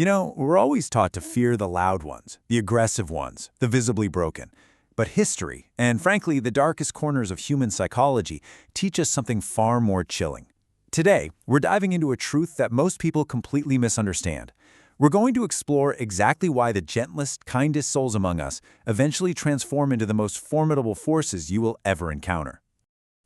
We're always taught to fear the loud ones, the aggressive ones, the visibly broken. But history, and frankly, the darkest corners of human psychology, teach us something far more chilling. Today, we're diving into a truth that most people completely misunderstand. We're going to explore exactly why the gentlest, kindest souls among us eventually transform into the most formidable forces you will ever encounter.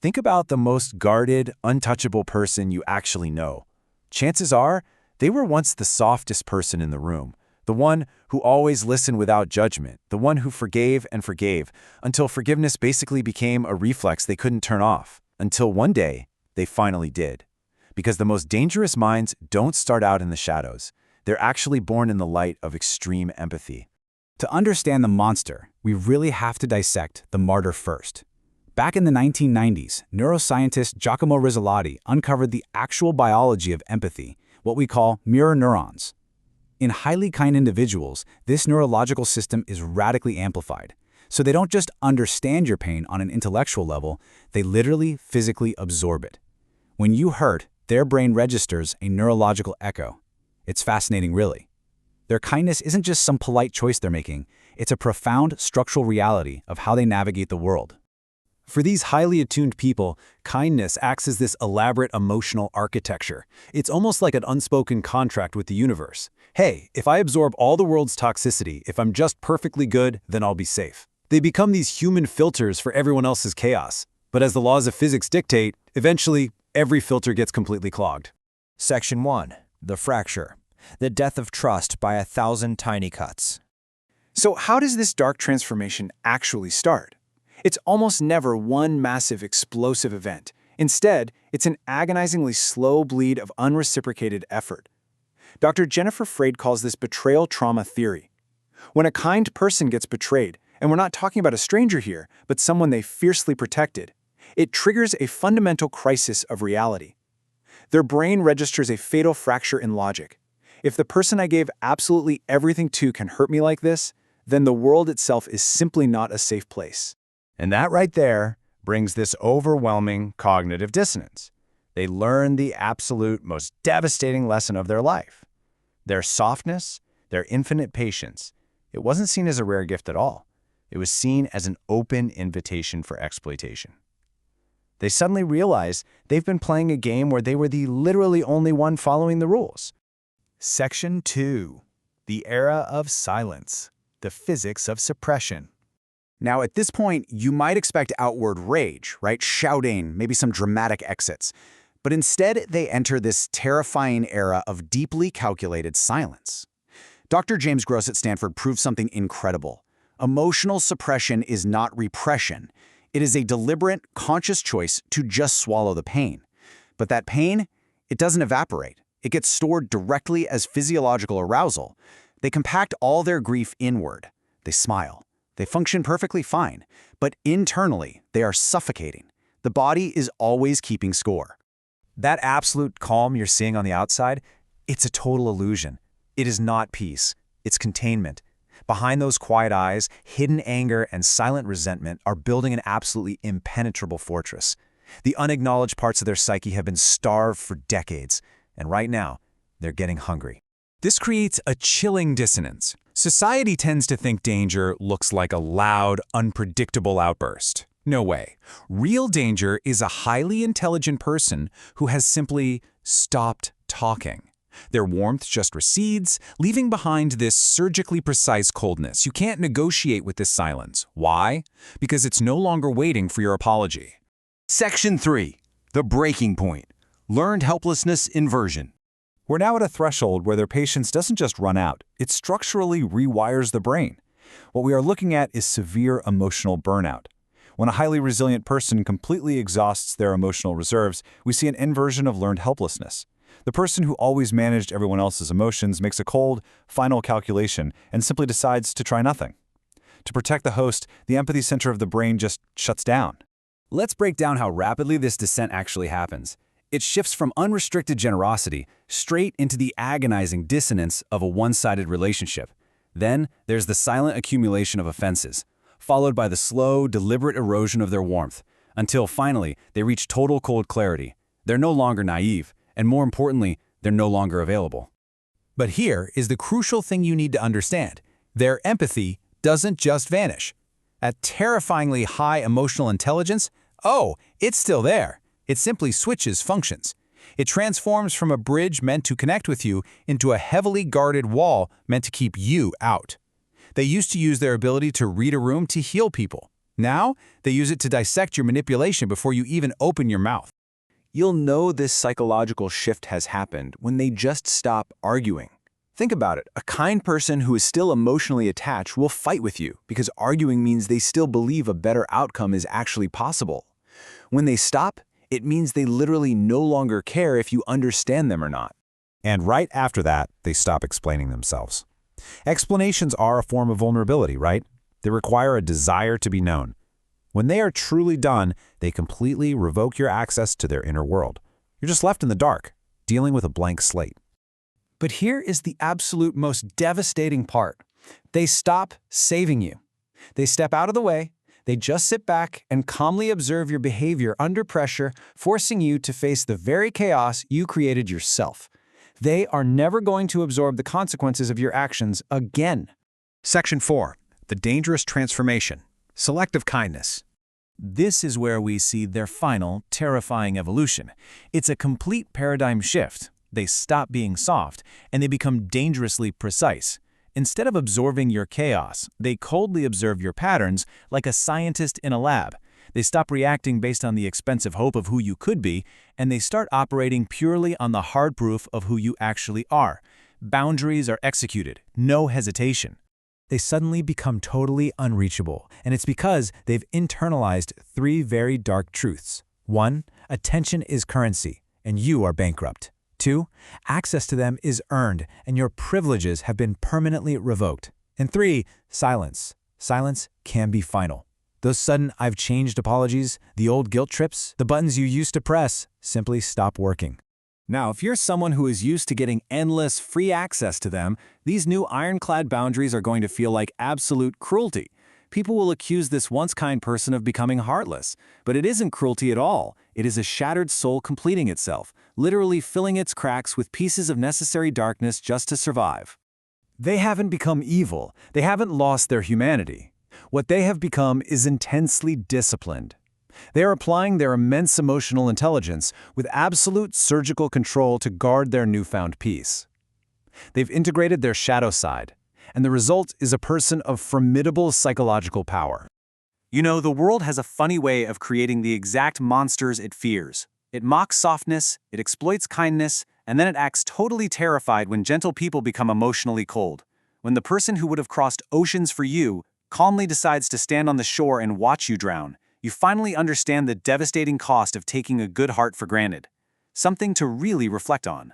Think about the most guarded, untouchable person you actually know. Chances are, they were once the softest person in the room, the one who always listened without judgment, the one who forgave and forgave, until forgiveness basically became a reflex they couldn't turn off, until one day, they finally did. Because the most dangerous minds don't start out in the shadows. They're actually born in the light of extreme empathy. To understand the monster, we really have to dissect the martyr first. Back in the 1990s, neuroscientist Giacomo Rizzolatti uncovered the actual biology of empathy, what we call mirror neurons. In highly kind individuals, this neurological system is radically amplified. So they don't just understand your pain on an intellectual level, they literally, physically absorb it. When you hurt, their brain registers a neurological echo. It's fascinating, really. Their kindness isn't just some polite choice they're making, it's a profound structural reality of how they navigate the world. For these highly attuned people, kindness acts as this elaborate emotional architecture. It's almost like an unspoken contract with the universe. Hey, if I absorb all the world's toxicity, if I'm just perfectly good, then I'll be safe. They become these human filters for everyone else's chaos. But as the laws of physics dictate, eventually, every filter gets completely clogged. Section 1. The fracture. The death of trust by 1,000 tiny cuts. So how does this dark transformation actually start? It's almost never one massive explosive event. Instead, it's an agonizingly slow bleed of unreciprocated effort. Dr. Jennifer Freyd calls this betrayal trauma theory. When a kind person gets betrayed, and we're not talking about a stranger here, but someone they fiercely protected, it triggers a fundamental crisis of reality. Their brain registers a fatal fracture in logic. If the person I gave absolutely everything to can hurt me like this, then the world itself is simply not a safe place. And that right there brings this overwhelming cognitive dissonance. They learn the absolute most devastating lesson of their life. Their softness, their infinite patience, it wasn't seen as a rare gift at all. It was seen as an open invitation for exploitation. They suddenly realize they've been playing a game where they were the literally only one following the rules. Section 2. The era of silence. The physics of suppression. Now, at this point, you might expect outward rage, right? Shouting, maybe some dramatic exits. But instead, they enter this terrifying era of deeply calculated silence. Dr. James Gross at Stanford proved something incredible. Emotional suppression is not repression. It is a deliberate, conscious choice to just swallow the pain. But that pain, it doesn't evaporate. It gets stored directly as physiological arousal. They compact all their grief inward. They smile. They function perfectly fine, but internally, they are suffocating. The body is always keeping score. That absolute calm you're seeing on the outside, it's a total illusion. It is not peace. It's containment. Behind those quiet eyes, hidden anger and silent resentment are building an absolutely impenetrable fortress. The unacknowledged parts of their psyche have been starved for decades, and right now, they're getting hungry. This creates a chilling dissonance. Society tends to think danger looks like a loud, unpredictable outburst. No way. Real danger is a highly intelligent person who has simply stopped talking. Their warmth just recedes, leaving behind this surgically precise coldness. You can't negotiate with this silence. Why? Because it's no longer waiting for your apology. Section 3. The breaking point. Learned helplessness inversion. We're now at a threshold where their patience doesn't just run out, it structurally rewires the brain. What we are looking at is severe emotional burnout. When a highly resilient person completely exhausts their emotional reserves, we see an inversion of learned helplessness. The person who always managed everyone else's emotions makes a cold, final calculation and simply decides to try nothing. To protect the host, the empathy center of the brain just shuts down. Let's break down how rapidly this descent actually happens. It shifts from unrestricted generosity straight into the agonizing dissonance of a one-sided relationship. Then there's the silent accumulation of offenses, followed by the slow, deliberate erosion of their warmth, until finally they reach total cold clarity. They're no longer naive, and more importantly, they're no longer available. But here is the crucial thing you need to understand. Their empathy doesn't just vanish. At terrifyingly high emotional intelligence, it's still there. It simply switches functions. It transforms from a bridge meant to connect with you into a heavily guarded wall meant to keep you out. They used to use their ability to read a room to heal people. Now, they use it to dissect your manipulation before you even open your mouth. You'll know this psychological shift has happened when they just stop arguing. Think about it. A kind person who is still emotionally attached will fight with you because arguing means they still believe a better outcome is actually possible. When they stop, it means they literally no longer care if you understand them or not. And right after that, they stop explaining themselves. Explanations are a form of vulnerability, right? They require a desire to be known. When they are truly done, they completely revoke your access to their inner world. You're just left in the dark, dealing with a blank slate. But here is the absolute most devastating part. They stop saving you. They step out of the way. They just sit back and calmly observe your behavior under pressure, forcing you to face the very chaos you created yourself. They are never going to absorb the consequences of your actions again. Section 4. The dangerous transformation. Selective kindness. This is where we see their final, terrifying evolution. It's a complete paradigm shift. They stop being soft, and they become dangerously precise. Instead of absorbing your chaos, they coldly observe your patterns like a scientist in a lab. They stop reacting based on the expensive hope of who you could be, and they start operating purely on the hard proof of who you actually are. Boundaries are executed, no hesitation. They suddenly become totally unreachable, and it's because they've internalized 3 very dark truths. 1, attention is currency, and you are bankrupt. 2, access to them is earned, and your privileges have been permanently revoked. And 3, silence. Silence can be final. Those sudden "I've changed" apologies, the old guilt trips, the buttons you used to press, simply stop working. Now, if you're someone who is used to getting endless, free access to them, these new ironclad boundaries are going to feel like absolute cruelty. People will accuse this once kind person of becoming heartless, but it isn't cruelty at all. It is a shattered soul completing itself, literally filling its cracks with pieces of necessary darkness just to survive. They haven't become evil. They haven't lost their humanity. What they have become is intensely disciplined. They are applying their immense emotional intelligence with absolute surgical control to guard their newfound peace. They've integrated their shadow side, and the result is a person of formidable psychological power. You know, the world has a funny way of creating the exact monsters it fears. It mocks softness, it exploits kindness, and then it acts totally terrified when gentle people become emotionally cold. When the person who would have crossed oceans for you calmly decides to stand on the shore and watch you drown, you finally understand the devastating cost of taking a good heart for granted. Something to really reflect on.